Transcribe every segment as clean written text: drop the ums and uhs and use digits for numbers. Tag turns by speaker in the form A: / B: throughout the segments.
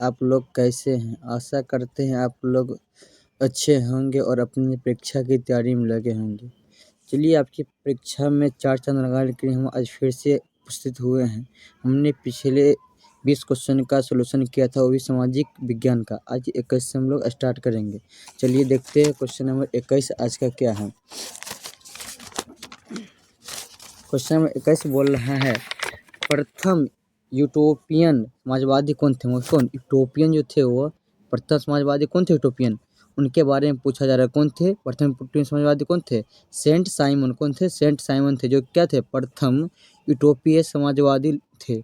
A: आप लोग कैसे हैं? आशा करते हैं आप लोग अच्छे होंगे और अपनी परीक्षा की तैयारी में लगे होंगे। चलिए आपकी परीक्षा में चार चाँद लगाने के लिए हम आज फिर से उपस्थित हुए हैं। हमने पिछले 20 क्वेश्चन का सॉल्यूशन किया था, वो भी सामाजिक विज्ञान का। आज 21 से हम लोग स्टार्ट करेंगे। चलिए देखते हैं क्वेश्चन नंबर 21 आज का क्या है। क्वेश्चन नंबर 21 बोल रहा है, प्रथम यूटोपियन समाजवादी कौन थे? वो कौन यूटोपियन जो थे, वो प्रथम समाजवादी कौन थे? यूटोपियन, उनके बारे में पूछा जा रहा है। कौन थे प्रथम यूटोपियन समाजवादी? कौन थे? Saint Simon. कौन थे? सेंट साइमन थे, जो क्या थे? प्रथम यूटोपीय समाजवादी थे।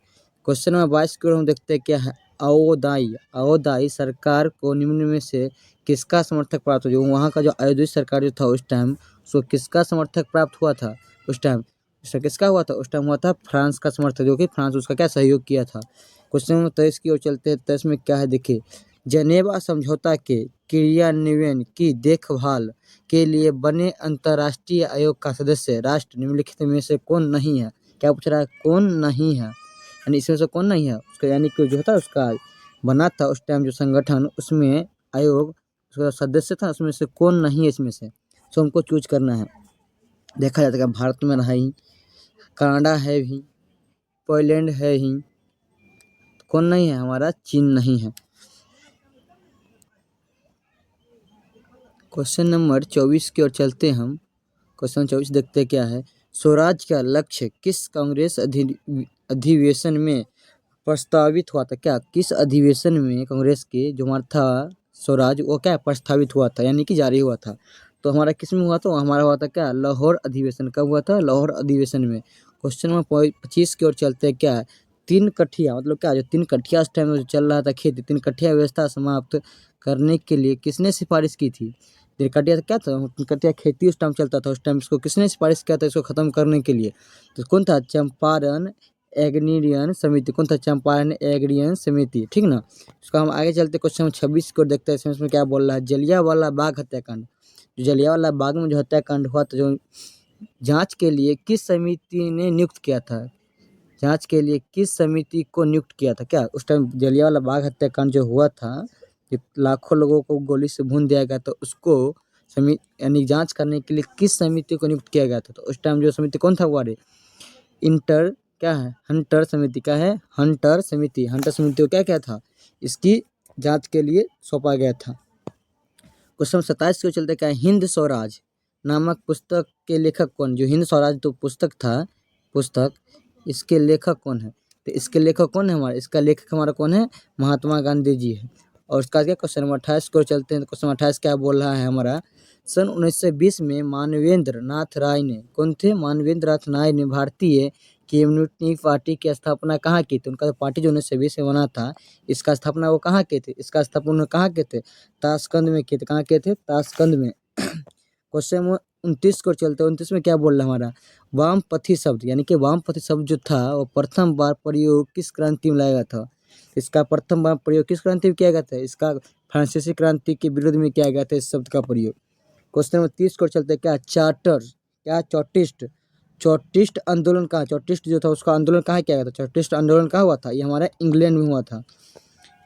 A: क्वेश्चन नंबर 22 की ओर हम देखते हैं क्या है। आओदाई सरकार को निम्न में से किसका समर्थक प्राप्त हो? जो वहाँ का जो अयोध्या सरकार जो था उस टाइम, उसको किसका समर्थक प्राप्त हुआ था उस टाइम? उसका किसका हुआ था? उस टाइम हुआ था फ्रांस का समर्थक, जो कि फ्रांस उसका क्या सहयोग किया था। क्वेश्चन नंबर 23 की ओर चलते हैं। 23 में क्या है देखिए, जनेवा समझौता के क्रियान्वयन की देखभाल के लिए बने अंतर्राष्ट्रीय आयोग का सदस्य राष्ट्र निम्नलिखित में से कौन नहीं है? क्या पूछ रहा है? कौन नहीं है, यानी इसमें से कौन नहीं है उसका, यानी कि जो था उसका बना था उस टाइम जो संगठन, उसमें आयोग उसका सदस्य था, उसमें से कौन नहीं है इसमें से, तो हमको चूज करना है। देखा जाता है भारत में रहा ही, कनाडा है भी, पोलैंड है ही, कौन नहीं है? हमारा चीन नहीं है। क्वेश्चन नंबर 24 की ओर चलते हैं हम। क्वेश्चन 24 देखते हैं क्या है। स्वराज का लक्ष्य किस कांग्रेस अधिवेशन में प्रस्तावित हुआ था? क्या किस अधिवेशन में कांग्रेस के जो हमारा था स्वराज, वो क्या प्रस्तावित हुआ था, यानी कि जारी हुआ था? तो हमारा किस में हुआ था? हमारा हुआ था क्या? लाहौर अधिवेशन। कब हुआ था? लाहौर अधिवेशन में। क्वेश्चन नंबर 25 की ओर चलते हैं क्या है। तीन कठिया मतलब क्या, जो तीन कठिया उस टाइम में चल रहा था खेती, तीन कठिया व्यवस्था समाप्त करने के लिए किसने सिफारिश की थी? तीन कठिया क्या था? तीन कठिया खेती उस टाइम चलता था, उस टाइम इसको किसने सिफारिश किया था इसको खत्म करने के लिए? तो कौन था? चंपारण एग्रीरियन समिति। कौन था? चंपारण एग्रीरियन समिति, ठीक ना। इसका हम आगे चलते क्वेश्चन नंबर 26 को देखते हैं। इसमें क्या बोल रहा है। जलियांवाला बाग हत्याकांड, जो जलियांवाला बाग में जो हत्याकांड हुआ था, जो जांच के लिए किस समिति ने नियुक्त किया था? जांच के लिए किस समिति को नियुक्त किया था? क्या उस टाइम जलियांवाला बाग हत्याकांड जो हुआ था, जो लाखों लोगों को गोली से भून दिया गया था, उसको यानी जांच करने के लिए किस समिति को नियुक्त किया गया था? तो उस टाइम जो समिति कौन था? वो इंटर क्या है? हंटर समिति का है, हंटर समिति। हंटर समिति को क्या क्या था? इसकी जांच के लिए सौंपा गया था। क्वेश्चन 27 को चलते क्या है। हिंद स्वराज नामक पुस्तक के लेखक कौन? जो हिंद स्वराज तो पुस्तक था, पुस्तक, इसके लेखक कौन है? तो इसके लेखक कौन है हमारा? इसका लेखक हमारा कौन है? महात्मा गांधी जी है। और उसका क्या क्वेश्चन नंबर 28 को चलते हैं। क्वेश्चन 28 क्या बोल रहा है हमारा। सन 1920 में मानवेंद्र नाथ राय ने, कौन थे? मानवेंद्र नाथ राय ने भारतीय कम्युनिस्ट पार्टी की स्थापना कहाँ की थी? उनका पार्टी जो 1920 में बना था, इसका स्थापना वो कहाँ के थे? इसका स्थापना उन्होंने कहाँ के थे? ताशकंद में किए थे। कहाँ किए थे? ताशकंद में। क्वेश्चन 29 को चलते हैं। 29 में क्या बोल रहा है हमारा। वामपंथी शब्द, यानी कि वामपंथी शब्द जो था वो प्रथम बार प्रयोग किस क्रांति में लाया गया था? इसका प्रथम बार प्रयोग किस क्रांति में किया गया था? इसका फ्रांसीसी क्रांति के विरुद्ध में किया गया था इस शब्द का प्रयोग। क्वेश्चन नंबर 30 को चलते हैं क्या। चार्टर क्या चौटिस्ट, चौटिस्ट आंदोलन कहाँ, चौटिस्ट जो था उसका आंदोलन कहाँ किया गया था? चौटिस्ट आंदोलन कहाँ हुआ था? ये हमारा इंग्लैंड में हुआ था।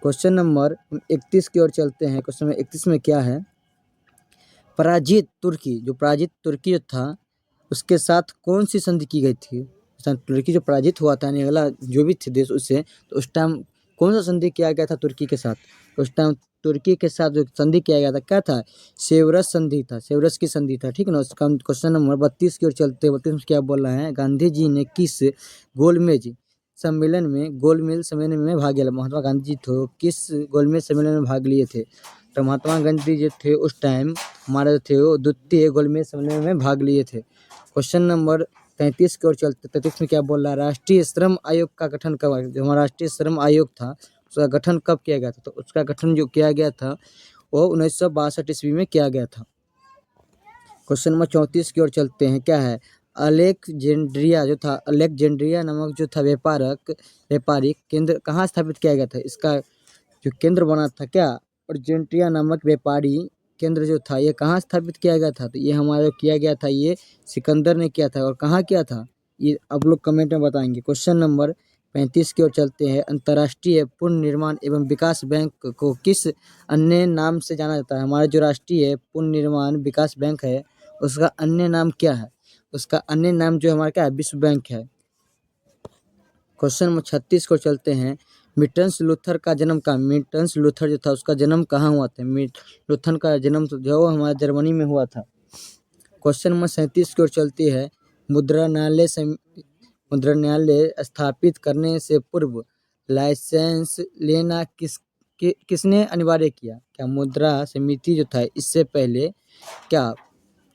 A: क्वेश्चन नंबर 31 की ओर चलते हैं। क्वेश्चन नंबर 31 में क्या है। पराजित तुर्की, जो पराजित तुर्की जो था उसके साथ कौन सी संधि की गई थी? तुर्की जो पराजित हुआ था, यानी अगला जो भी थे देश उससे, तो उस टाइम कौन सा संधि किया गया था तुर्की के साथ? उस टाइम तुर्की के साथ जो संधि किया गया था क्या था? सेवरस संधि था, सेवरस की संधि था, ठीक ना। उसका क्वेश्चन नंबर 32 की ओर चलते हैं। 32 में क्या बोल रहा है। गांधी जी ने किस गोलमेज गोलमेज सम्मेलन में भाग लिया? महात्मा गांधी जी थे किस गोलमेज सम्मेलन में भाग लिए थे? तो महात्मा गांधी जी थे उस टाइम हमारे थे वो द्वितीय गोलमेज सम्मेलन में भाग लिए थे। क्वेश्चन नंबर 33 की ओर चलते। 33 में क्या बोल रहा है। राष्ट्रीय श्रम आयोग का गठन कब? जो हमारा राष्ट्रीय श्रम आयोग था उसका गठन कब किया गया था? तो उसका गठन जो किया गया था वो 1962 ईस्वी में किया गया था। क्वेश्चन नंबर 34 की ओर चलते हैं। क्या है। अलेक्जेंड्रिया जो था, अलेक्जेंड्रिया नामक जो था व्यापारिक केंद्र कहाँ स्थापित किया गया था? इसका जो केंद्र बना था क्या, अर्जेंटिया नामक व्यापारी केंद्र जो था ये कहाँ स्थापित किया गया था? तो ये हमारा किया गया था, ये सिकंदर ने किया था। और कहाँ किया था ये आप लोग कमेंट में बताएंगे। क्वेश्चन नंबर 35 की ओर चलते हैं। अंतर्राष्ट्रीय पुनर्निर्माण एवं विकास बैंक को किस अन्य नाम से जाना जाता है? हमारा जो राष्ट्रीय पुनर्निर्माण विकास बैंक है उसका अन्य नाम क्या है? उसका अन्य नाम जो हमारा क्या है? विश्व बैंक है। क्वेश्चन नंबर 36 को चलते हैं। मिर्टन लूथर का जन्म कहाँ? मिर्टन लूथर जो था उसका जन्म कहाँ हुआ था? लूथर का जन्म तो जो हमारा जर्मनी में हुआ था। क्वेश्चन नंबर 37 की ओर चलती है। मुद्रणालय स्थापित करने से पूर्व लाइसेंस लेना किसने अनिवार्य किया? क्या मुद्रा समिति जो था इससे पहले क्या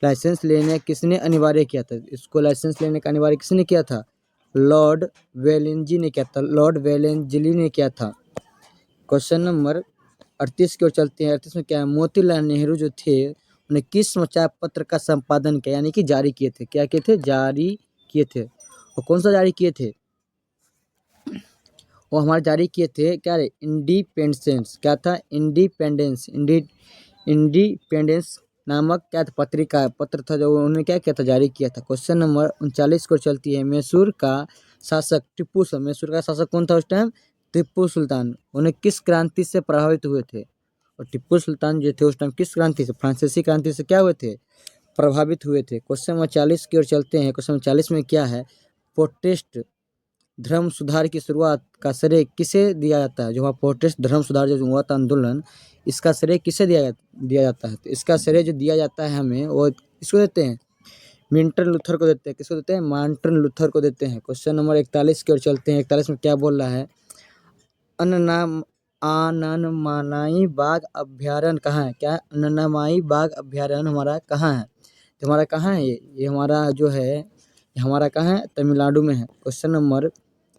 A: लाइसेंस लेने किसने अनिवार्य किया था? इसको लाइसेंस लेने का अनिवार्य किसने किया था? लॉर्ड वेलेंजी ने किया था। लॉर्ड वेलेंजली ने किया था। क्वेश्चन नंबर 38 की ओर चलते हैं। 38 में क्या है? मोतीलाल नेहरू जो थे उन्हें किस समाचार पत्र का संपादन किया यानी कि जारी किए थे? क्या किए थे? जारी किए थे। और कौन सा जारी किए थे? वो हमारे जारी किए थे क्या रे? इंडिपेंडेंस। क्या था? इंडिपेंडेंस। इंडिपेंडेंस नामक क्या था? पत्र था जो उन्होंने क्या किया था? जारी किया था। क्वेश्चन नंबर 39 को चलती है। मैसूर का शासक कौन था उस टाइम? टीपू सुल्तान। उन्हें किस क्रांति से प्रभावित हुए थे? और टीपू सुल्तान जो थे उस टाइम किस क्रांति से? फ्रांसीसी क्रांति से क्या हुए थे? प्रभावित हुए थे। क्वेश्चन नंबर 40 की ओर चलते हैं। क्वेश्चन नंबर 40 में क्या है? प्रोटेस्ट धर्म सुधार की शुरुआत का श्रेय किसे दिया जाता है? जो वहाँ प्रोटेस्ट धर्म सुधार जो हुआ था आंदोलन, इसका श्रेय किसे दिया जाता है? तो इसका श्रेय जो दिया जाता है हमें वो इसको देते हैं, मार्टिन लूथर को देते हैं। किसको देते हैं? मार्टिन लूथर को देते हैं। क्वेश्चन नंबर 41 की ओर चलते हैं। 41 में क्या बोल रहा है? अननमाई बाघ अभ्यारण्य कहाँ है? क्या? अननमाई बाघ अभ्यारण्य हमारा कहाँ है? तो हमारा कहाँ है ये हमारा जो है हमारा कहाँ है? तमिलनाडु में है। क्वेश्चन नंबर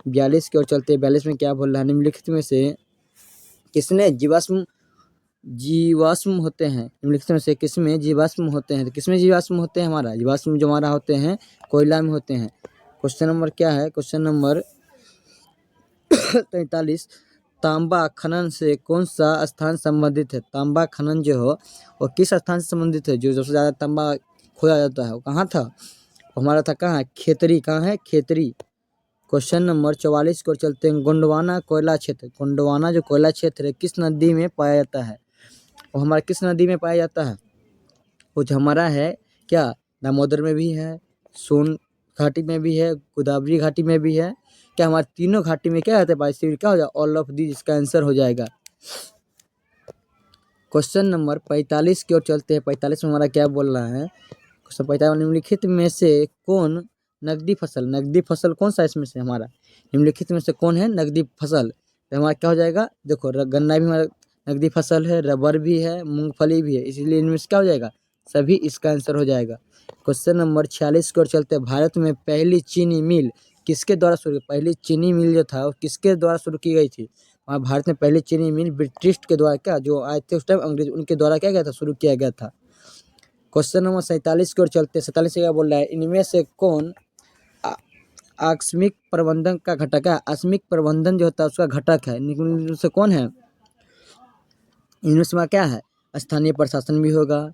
A: 42 की ओर चलते हैं। 42 में क्या बोल रहा है? निम्नलिखित में से किसने जीवाश्म होते हैं? निम्नलिखित में से किसमें जीवाश्म होते हैं? तो किसमें जीवाश्म होते हैं? हमारा जीवाश्म जो हमारा होते हैं कोयला में होते हैं। क्वेश्चन नंबर क्या है? क्वेश्चन नंबर 43 तांबा खनन से कौन सा स्थान संबंधित है? तांबा खनन जो हो वो किस स्थान से संबंधित है? जो सबसे ज़्यादा तांबा खोया जाता है वो कहाँ था? हमारा था कहाँ? खेतरी। कहाँ है? खेतरी। क्वेश्चन नंबर 44 को चलते हैं। गोंडवाना कोयला क्षेत्र। गोंडवाना जो कोयला क्षेत्र है किस नदी में पाया जाता है? वो हमारा किस नदी में पाया जाता है? वो जो हमारा है क्या? दामोदर में भी है, सोन घाटी में भी है, गोदावरी घाटी में भी है। क्या हमारे तीनों घाटी में क्या रहता है? क्या हो जाएगा? ऑल ऑफ दी, इसका आंसर हो जाएगा। क्वेश्चन नंबर 45 की ओर चलते हैं। 45 में हमारा क्या बोल रहा है? क्वेश्चन 45 निम्नलिखित में से कौन नगदी फसल कौन सा इसमें से? हमारा निम्नलिखित में से कौन है नगदी फसल? तो हमारा क्या हो जाएगा? देखो गन्ना भी हमारा नगदी फसल है, रबर भी है, मूंगफली भी है, इसलिए इनमें से क्या हो जाएगा? सभी इसका आंसर हो जाएगा। क्वेश्चन नंबर 46 की ओर चलते हैं। भारत में पहली चीनी मिल किसके द्वारा शुरू? पहली चीनी मिल जो था वो किसके द्वारा शुरू की गई थी? वहाँ भारत में पहली चीनी मिल ब्रिटिश के द्वारा क्या जो आए थे उस टाइम अंग्रेज उनके द्वारा क्या गया था? शुरू किया गया था। क्वेश्चन नंबर 47 की ओर चलते हैं। 47 क्या बोल रहा है? इनमें से कौन आकस्मिक प्रबंधन का घटक है? आकस्मिक प्रबंधन जो होता है उसका घटक है, इनमें से कौन है? इनमें से क्या है? स्थानीय प्रशासन भी होगा,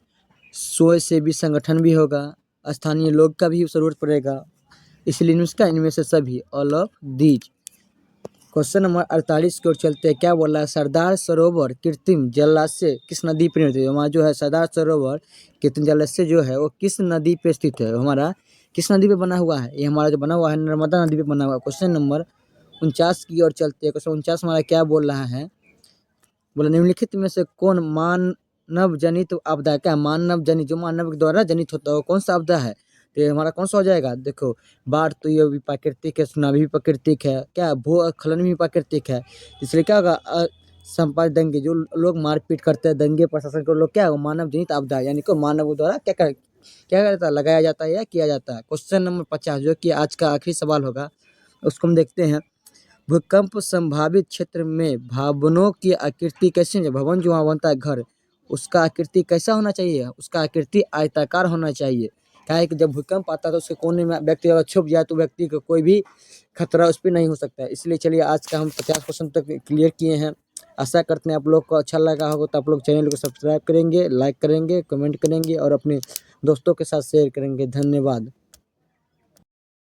A: स्वयं सेवी संगठन भी होगा, स्थानीय लोग का भी जरूरत पड़ेगा, इसलिए इनमें से सभी, all of these. Question number 48 की ओर चलते हैं। क्या बोला है? सरदार सरोवर कृत्रिम जलाशय किस नदी पर स्थित है? हमारा जो है सरदार सरोवर कृत्रिम जलाशय जो है वो किस नदी पे स्थित है? हमारा किस नदी पे बना हुआ है? ये हमारा जो बना हुआ है नर्मदा नदी पे बना हुआ है। क्वेश्चन नंबर 49 की ओर चलते हैं। क्वेश्चन 49 हमारा क्या बोल रहा है? बोला निम्नलिखित में से कौन मानव जनित आपदा? क्या मानव जनित जो मानव के द्वारा जनित होता है वो कौन सा आपदा है? तो हमारा कौन सा हो जाएगा? देखो बाढ़ तो ये भी प्राकृतिक है, सुनामी भी प्राकृतिक है, क्या भूस्खलन भी प्राकृतिक है, इसलिए क्या होगा? संपर्क दंगे जो लोग मारपीट करते हैं, दंगे प्रशासन के लोग क्या है? मानव जनित आपदा है, यानी कि मानव द्वारा क्या करता है? लगाया जाता है या किया जाता है। क्वेश्चन नंबर 50 जो कि आज का आखिरी सवाल होगा उसको हम देखते हैं। भूकंप संभावित क्षेत्र में भवनों की आकृति कैसी है? भवन जो वहाँ बनता है घर, उसका आकृति कैसा होना चाहिए? उसका आकृति आयताकार होना चाहिए। क्या है कि जब भूकंप आता है तो उसके कोने में व्यक्ति अगर छुप जाए तो व्यक्ति को कोई भी खतरा उस पर नहीं हो सकता है। इसलिए चलिए आज का हम 50 क्वेश्चन तक क्लियर किए हैं। आशा करते हैं आप लोग को अच्छा लगा होगा, तो आप लोग चैनल को सब्सक्राइब करेंगे, लाइक करेंगे, कमेंट करेंगे और अपने दोस्तों के साथ शेयर करेंगे। धन्यवाद।